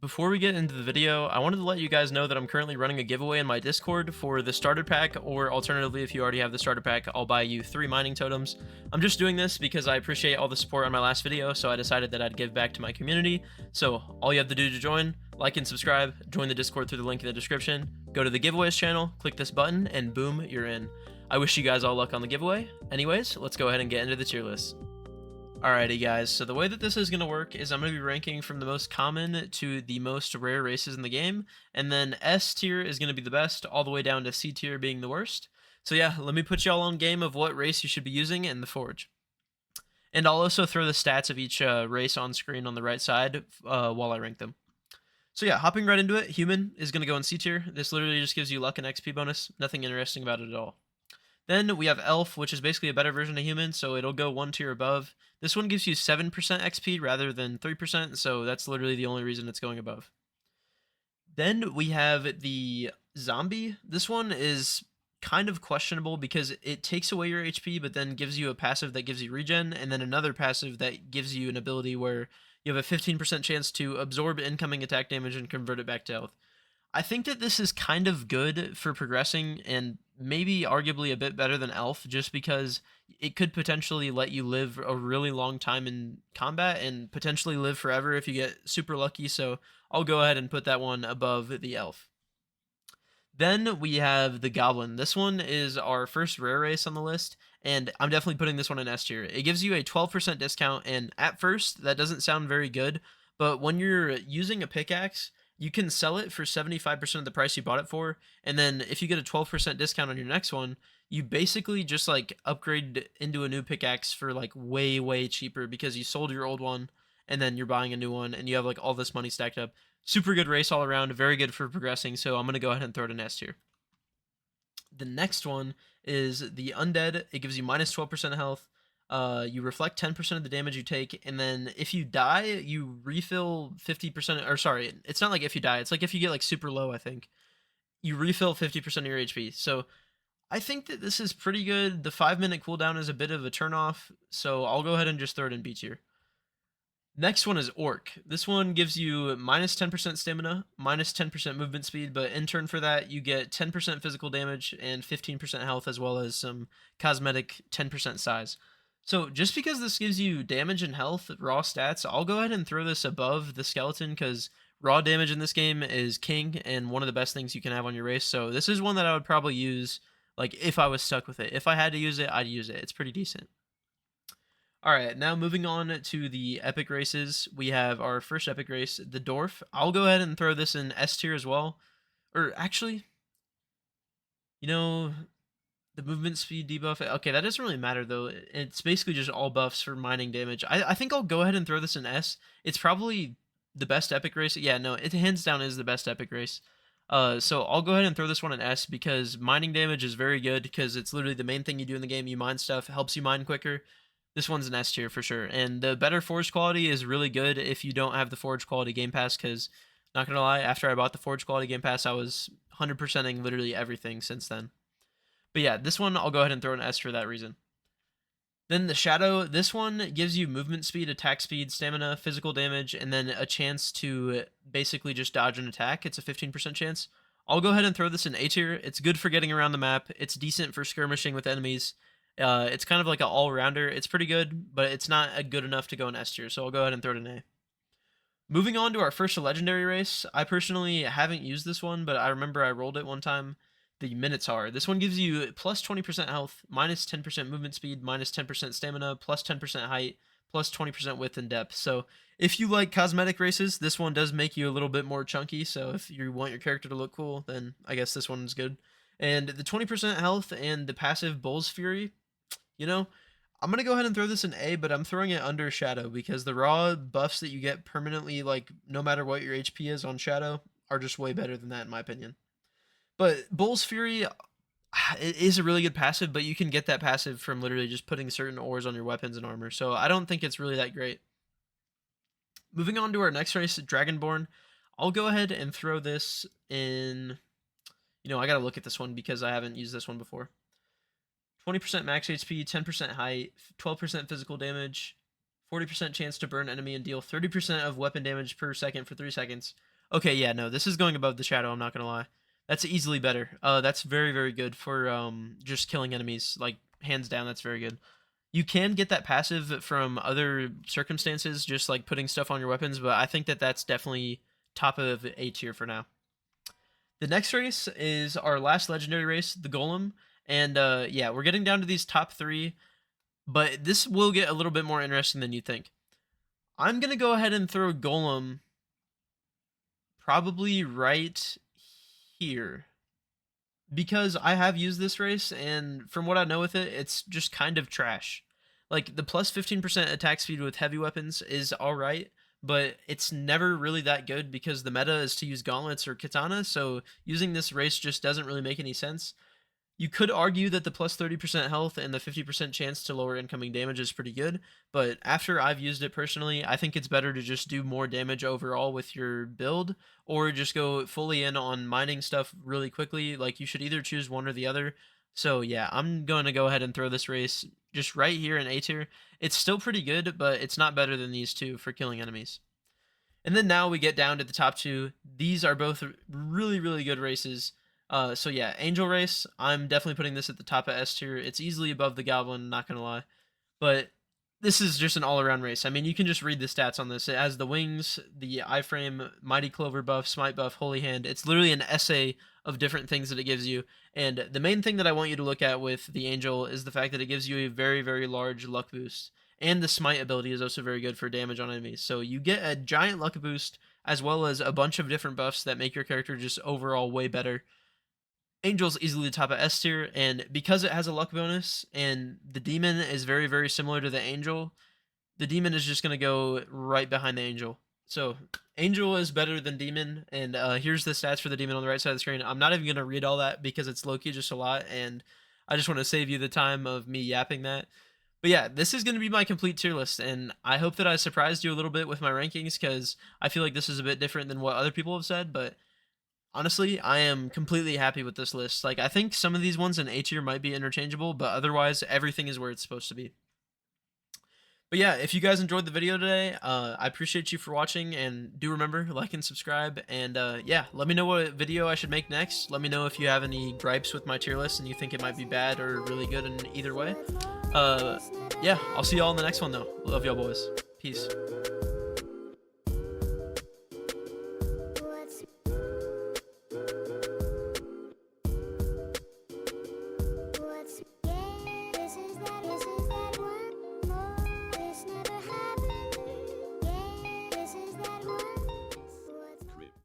Before we get into the video, I wanted to let you guys know that I'm currently running a giveaway in my Discord for the starter pack, or alternatively, if you already have the starter pack, I'll buy you 3 mining totems. I'm just doing this because I appreciate all the support on my last video, so I decided that I'd give back to my community. So all you have to do to join, like and subscribe, join the Discord through the link in the description, go to the giveaways channel, click this button, and boom, you're in. I wish you guys all luck on the giveaway. Anyways, let's go ahead and get into the tier list. Alrighty guys, so the way that this is going to work is I'm going to be ranking from the most common to the most rare races in the game, and then S tier is going to be the best, all the way down to C tier being the worst. So yeah, let me put y'all on game of what race you should be using in the Forge. And I'll also throw the stats of each race on screen on the right side while I rank them. So yeah, hopping right into it, Human is going to go in C tier. This literally just gives you luck and XP bonus, nothing interesting about it at all. Then we have Elf, which is basically a better version of Human, so it'll go one tier above. This one gives you 7% XP rather than 3%, so that's literally the only reason it's going above. Then we have the Zombie. This one is kind of questionable because it takes away your HP, but then gives you a passive that gives you regen, and then another passive that gives you an ability where you have a 15% chance to absorb incoming attack damage and convert it back to health. I think that this is kind of good for progressing and maybe arguably a bit better than Elf just because it could potentially let you live a really long time in combat and potentially live forever if you get super lucky. So I'll go ahead and put that one above the Elf. Then we have the Goblin. This one is our first rare race on the list, and I'm definitely putting this one in S tier. It gives you a 12% discount, and at first, that doesn't sound very good, but when you're using a pickaxe, you can sell it for 75% of the price you bought it for, and then if you get a 12% discount on your next one, you basically just like upgrade into a new pickaxe for like way, way cheaper because you sold your old one and then you're buying a new one and you have like all this money stacked up. Super good race all around, very good for progressing, so I'm going to go ahead and throw it in S tier. The next one is the Undead. It gives you minus 12% health. You reflect 10% of the damage you take, and then if you die, you refill 50%, or sorry, it's not like if you die, it's like if you get like super low, I think. You refill 50% of your HP. So I think that this is pretty good. The 5-minute cooldown is a bit of a turnoff, so I'll go ahead and just throw it in B tier. Next one is Orc. This one gives you minus 10% stamina, minus 10% movement speed, but in turn for that, you get 10% physical damage and 15% health, as well as some cosmetic 10% size. So just because this gives you damage and health, raw stats, I'll go ahead and throw this above the skeleton because raw damage in this game is king and one of the best things you can have on your race. So this is one that I would probably use like if I was stuck with it. If I had to use it, I'd use it. It's pretty decent. All right, now moving on to the epic races, we have our first epic race, the Dwarf. I'll go ahead and throw this in S tier as well. Or actually, you know, the movement speed debuff. Okay, that doesn't really matter though. It's basically just all buffs for mining damage. I think I'll go ahead and throw this in S. It's probably the best epic race. Yeah, no, it hands down is the best epic race. So I'll go ahead and throw this one in S because mining damage is very good because it's literally the main thing you do in the game. You mine stuff, helps you mine quicker. This one's an S tier for sure. And the better forge quality is really good if you don't have the forge quality game pass because, not gonna lie, after I bought the forge quality game pass, I was 100%ing literally everything since then. But yeah, this one I'll go ahead and throw an S for that reason. Then the Shadow, this one gives you movement speed, attack speed, stamina, physical damage, and then a chance to basically just dodge an attack. It's a 15% chance. I'll go ahead and throw this in A tier. It's good for getting around the map. It's decent for skirmishing with enemies. It's kind of like an all-rounder. It's pretty good, but it's not good enough to go in S tier, so I'll go ahead and throw it in A. Moving on to our first legendary race, I personally haven't used this one, but I remember I rolled it one time. The Minotaur. This one gives you plus 20% health, minus 10% movement speed, minus 10% stamina, plus 10% height, plus 20% width and depth. So if you like cosmetic races, this one does make you a little bit more chunky. So if you want your character to look cool, then I guess this one's good. And the 20% health and the passive Bull's Fury, you know, I'm going to go ahead and throw this in A, but I'm throwing it under Shadow because the raw buffs that you get permanently, like no matter what your HP is on Shadow, are just way better than that in my opinion. But Bull's Fury it is a really good passive, but you can get that passive from literally just putting certain ores on your weapons and armor. So I don't think it's really that great. Moving on to our next race, Dragonborn. I'll go ahead and throw this in. You know, I got to look at this one because I haven't used this one before. 20% max HP, 10% height, 12% physical damage, 40% chance to burn enemy and deal 30% of weapon damage per second for 3 seconds. Okay, yeah, no, this is going above the shadow, I'm not gonna lie. That's easily better. That's very, very good for just killing enemies. Like hands down, that's very good. You can get that passive from other circumstances, just like putting stuff on your weapons, but I think that that's definitely top of A tier for now. The next race is our last legendary race, the Golem, and yeah, we're getting down to these top three, but this will get a little bit more interesting than you think. I'm gonna go ahead and throw Golem probably right here because I have used this race, and from what I know with it, it's just kind of trash. Like the plus 15% attack speed with heavy weapons is all right, but it's never really that good because the meta is to use gauntlets or katana. So using this race just doesn't really make any sense. You could argue that the plus 30% health and the 50% chance to lower incoming damage is pretty good, but after I've used it personally, I think it's better to just do more damage overall with your build or just go fully in on mining stuff really quickly. Like you should either choose one or the other. So yeah, I'm going to go ahead and throw this race just right here in A tier. It's still pretty good, but it's not better than these two for killing enemies. And then now we get down to the top two. These are both really, really good races. So yeah, Angel Race, I'm definitely putting this at the top of S tier. It's easily above the Goblin, not gonna lie. But this is just an all-around race. I mean, you can just read the stats on this. It has the wings, the iframe, mighty clover buff, smite buff, holy hand. It's literally an essay of different things that it gives you. And the main thing that I want you to look at with the Angel is the fact that it gives you a very, very large luck boost. And the smite ability is also very good for damage on enemies. So you get a giant luck boost as well as a bunch of different buffs that make your character just overall way better. Angel's easily the top of S tier, and because it has a luck bonus and the demon is very, very similar to the angel, the demon is just going to go right behind the angel. So angel is better than demon, and here's the stats for the demon on the right side of the screen. I'm not even going to read all that because it's low-key just a lot, and I just want to save you the time of me yapping that. But yeah, this is going to be my complete tier list, and I hope that I surprised you a little bit with my rankings because I feel like this is a bit different than what other people have said, but honestly, I am completely happy with this list. Like, I think some of these ones in A tier might be interchangeable, but otherwise, everything is where it's supposed to be. But yeah, if you guys enjoyed the video today, I appreciate you for watching, and do remember, like and subscribe, and yeah, let me know what video I should make next. Let me know if you have any gripes with my tier list and you think it might be bad or really good in either way. Yeah, I'll see y'all in the next one, though. Love y'all, boys. Peace.